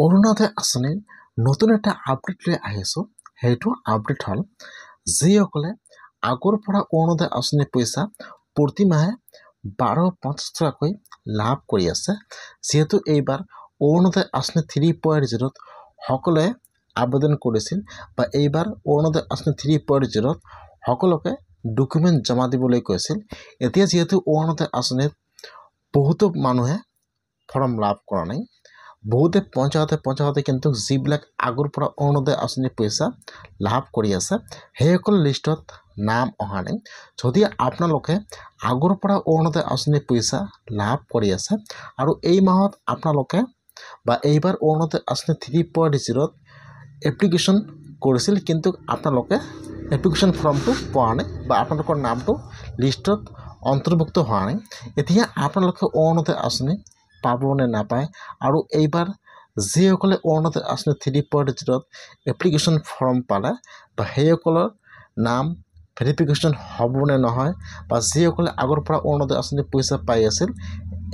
অৰুণোদয় আঁচনিৰ নতুন এটা আপডেট লৈ আহিছোঁ। সেইটো আপডেট হ'ল যিসকলে আগৰ পৰা অৰুণোদয় আঁচনিৰ পইচা প্ৰতি মাহে 1250 টকাকৈ লাভ কৰি আছে। যিহেতু এইবাৰ অৰুণোদয় আঁচনি 3.0 সকলোৱে আবেদন কৰিছিল বা এইবাৰ অৰুণোদয় আঁচনি 3.0 সকলোকে ডকুমেণ্ট জমা দিবলৈ কৈছিল। এতিয়া যিহেতু অৰুণোদয় আঁচনিত বহুতো মানুহে ফৰ্ম লাভ কৰা নাই, বহুতে পঞ্চায়তে কিন্তু যিবিলাক আগৰ পৰা অৰুণোদয় আঁচনিৰ পইচা লাভ কৰি আছে সেইসকল লিষ্টত নাম অহা নাই। যদি আপোনালোকে আগৰ পৰা অৰুণোদয় আঁচনিৰ পইচা লাভ কৰি আছে আৰু এই মাহত আপোনালোকে বা এইবাৰ অৰুণোদয় আঁচনি 3.0 এপ্লিকেশ্যন কৰিছিল, কিন্তু আপোনালোকে এপ্লিকেশ্যন ফৰ্মটো পোৱা নাই বা আপোনালোকৰ নামটো লিষ্টত অন্তৰ্ভুক্ত হোৱা নাই, এতিয়া আপোনালোকে অৰুণোদয় আঁচনি পাব নে নাপায় আৰু এইবাৰ যিসকলে অৰুণোদয় আঁচনি 3.0 এপ্লিকেশ্যন ফৰ্ম পালে বা সেইসকলৰ নাম ভেৰিফিকেশ্যন হ'ব নে নহয়, বা যিসকলে আগৰ পৰা অৰুণোদয় আঁচনিৰ পইচা পাই আছিল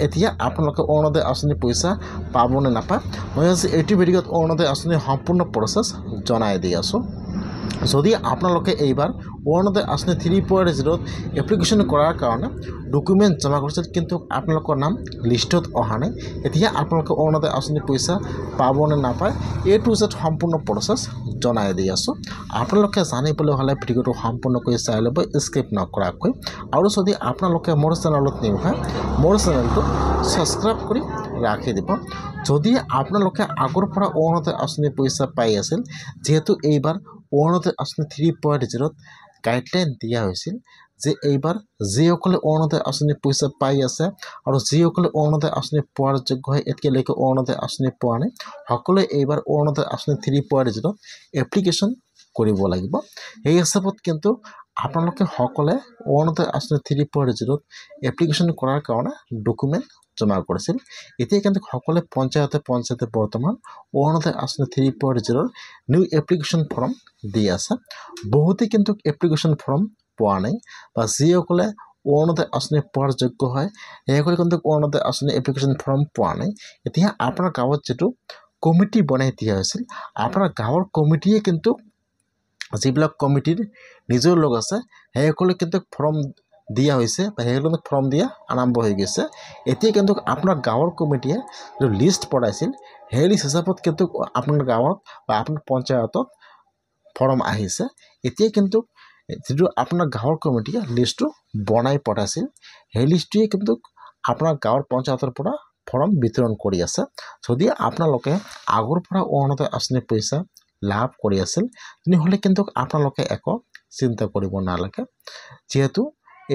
এতিয়া আপোনালোকে অৰুণোদয় আঁচনিৰ পইচা পাব নে নাপায়, মই আজি এইটো ভিডিঅ'ত অৰুণোদয় আঁচনিৰ সম্পূৰ্ণ প্ৰচেছ জনাই দি আছোঁ। যদি আপোনালোকে এইবাৰ অৰুণোদয় আঁচনি 3.0 এপ্লিকেশ্যন কৰাৰ কাৰণে ডকুমেণ্ট জমা কৰিছিল কিন্তু আপোনালোকৰ নাম লিষ্টত অহা নাই, এতিয়া আপোনালোকে অৰুণোদয় আঁচনিৰ পইচা পাব নে নাপায় A to Z সম্পূৰ্ণ প্ৰচেছ জনাই দি আছোঁ। আপোনালোকে জানিবলৈ হ'লে ভিডিঅ'টো সম্পূৰ্ণকৈ চাই ল'ব স্কিপ নকৰাকৈ। আৰু যদি আপোনালোকে মোৰ চেনেলত নিউ হয় মোৰ চেনেলটো ছাবস্ক্ৰাইব কৰি ৰাখি দিব। যদি আপোনালোকে আগৰ পৰা অৰুণোদয় আঁচনিৰ পইচা পাই আছিল, যিহেতু এইবাৰ অৰুণোদয় আঁচনি 3.0 গাইডলাইন দিয়া হৈছিল যে এইবাৰ যিসকলে অৰুণোদয় আঁচনিৰ পইচা পাই আছে আৰু যিসকলে অৰুণোদয় আঁচনি পোৱাৰ যোগ্য হয় এতিয়ালৈকে অৰুণোদয় আঁচনি পোৱা নাই সকলোৱে এইবাৰ অৰুণোদয় আঁচনি 3.0 এপ্লিকেশ্যন কৰিব লাগিব। এই হিচাপত কিন্তু আপোনালোকে সকলে অৰুণোদয় আঁচনি 3.0 এপ্লিকেশ্যন কৰাৰ কাৰণে ডকুমেণ্ট জমা কৰিছিল। এতিয়া কিন্তু সকলোৱে পঞ্চায়তে বৰ্তমান অৰুণোদয় আঁচনি 3.0 নিউ এপ্লিকেশ্যন ফৰ্ম দি আছে। বহুতে কিন্তু এপ্লিকেশ্যন ফৰ্ম পোৱা নাই বা যিসকলে অৰুণোদয় আঁচনি পোৱাৰ যোগ্য হয় সেইসকলে কিন্তু অৰুণোদয় আঁচনি এপ্লিকেশ্যন ফৰ্ম পোৱা নাই। এতিয়া আপোনাৰ গাঁৱত যিটো কমিটি বনাই দিয়া হৈছিল, আপোনাৰ গাঁৱৰ কমিটিয়ে কিন্তু যিবিলাক কমিটিৰ নিজৰ লোক আছে সেইসকলে কিন্তু ফৰ্ম দিয়া হৈছে বা সেইসকলে ফৰ্ম দিয়া আৰম্ভ হৈ গৈছে। এতিয়া কিন্তু আপোনাৰ গাঁৱৰ কমিটিয়ে যিটো লিষ্ট পঠাইছিল সেই লিষ্ট হিচাপত কিন্তু আপোনাৰ গাঁৱত বা আপোনাৰ পঞ্চায়তত ফৰ্ম আহিছে। এতিয়া কিন্তু যিটো আপোনাৰ গাঁৱৰ কমিটিয়ে লিষ্টটো বনাই পঠাইছিল সেই লিষ্টটোৱে কিন্তু আপোনাৰ গাঁৱৰ পঞ্চায়তৰ পৰা ফৰ্ম বিতৰণ কৰি আছে। যদি আপোনালোকে আগৰ পৰা অৰুণোদয় আঁচনিৰ পইচা লাভ কৰি আছিল তেনেহ'লে কিন্তু আপোনালোকে একো চিন্তা কৰিব নালাগে, যিহেতু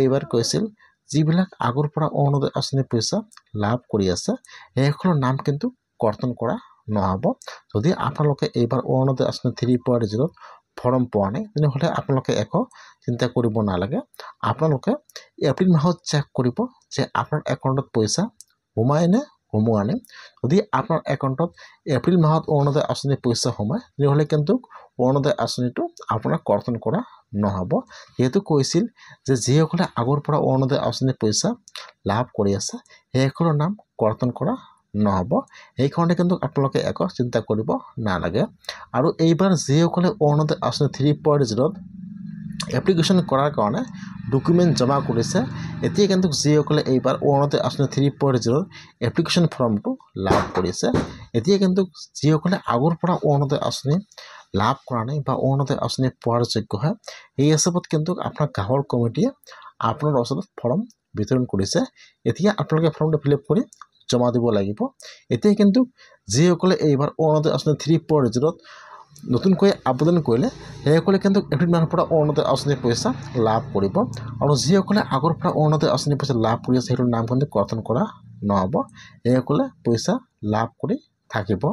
এইবাৰ কৈছিল যিবিলাক আগৰ পৰা অৰুণোদয় আঁচনিৰ পইচা লাভ কৰি আছে সেইসকলৰ নাম কিন্তু কৰ্তন কৰা নহ'ব। যদি আপোনালোকে এইবাৰ অৰুণোদয় আঁচনি 3.0 ফৰ্ম পোৱা নাই তেনেহ'লে আপোনালোকে একো চিন্তা কৰিব নালাগে। আপোনালোকে এপ্ৰিল মাহত চেক কৰিব যে আপোনাৰ একাউণ্টত পইচা সোমাই নে সোমোৱা নাই। যদি আপোনাৰ একাউণ্টত এপ্ৰিল মাহত অৰুণোদয় আঁচনিৰ পইচা সোমায় তেনেহ'লে কিন্তু অৰুণোদয় আঁচনিটো আপোনাক কৰ্তন কৰা নহ'ব। যিহেতু কৈছিল যে যিসকলে আগৰ পৰা অৰুণোদয় আঁচনিৰ পইচা লাভ কৰি আছে সেইসকলৰ নাম কৰ্তন কৰা নহ'ব, সেইকাৰণে কিন্তু আপোনালোকে একো চিন্তা কৰিব নালাগে। আৰু এইবাৰ যিসকলে অৰুণোদয় আঁচনি 3.0 এপ্লিকেশ্যন কৰাৰ কাৰণে ডকুমেণ্ট জমা কৰিছে এতিয়া কিন্তু যিসকলে এইবাৰ অৰুণোদয় আঁচনি 3.0 এপ্লিকেশ্যন ফৰ্মটো লাভ কৰিছে এতিয়া কিন্তু যিসকলে আগৰ পৰা অৰুণোদয় আঁচনি লাভ কৰা নাই বা অৰুণোদয় আঁচনি পোৱাৰ যোগ্য হয় এই হিচাপত কিন্তু আপোনাৰ গাঁৱৰ কমিটিয়ে আপোনাৰ ওচৰত ফৰ্ম বিতৰণ কৰিছে। এতিয়া আপোনালোকে ফৰ্মটো ফিল আপ কৰি জমা দিব লাগিব। এতিয়া কিন্তু যিসকলে এইবাৰ অৰুণোদয় আঁচনি 3.0 নতুনকৈ আবেদন কৰিলে সেইসকলে কিন্তু এপ্ৰিল মাহৰ পৰা অৰুণোদয় আঁচনিৰ পইচা লাভ কৰিব আৰু যিসকলে আগৰ পৰা অৰুণোদয় আঁচনিৰ পইচা লাভ কৰি আছে সেইটোৰ নাম কিন্তু কৰ্তন কৰা নহ'ব, সেইসকলে পইচা লাভ কৰি থাকিব।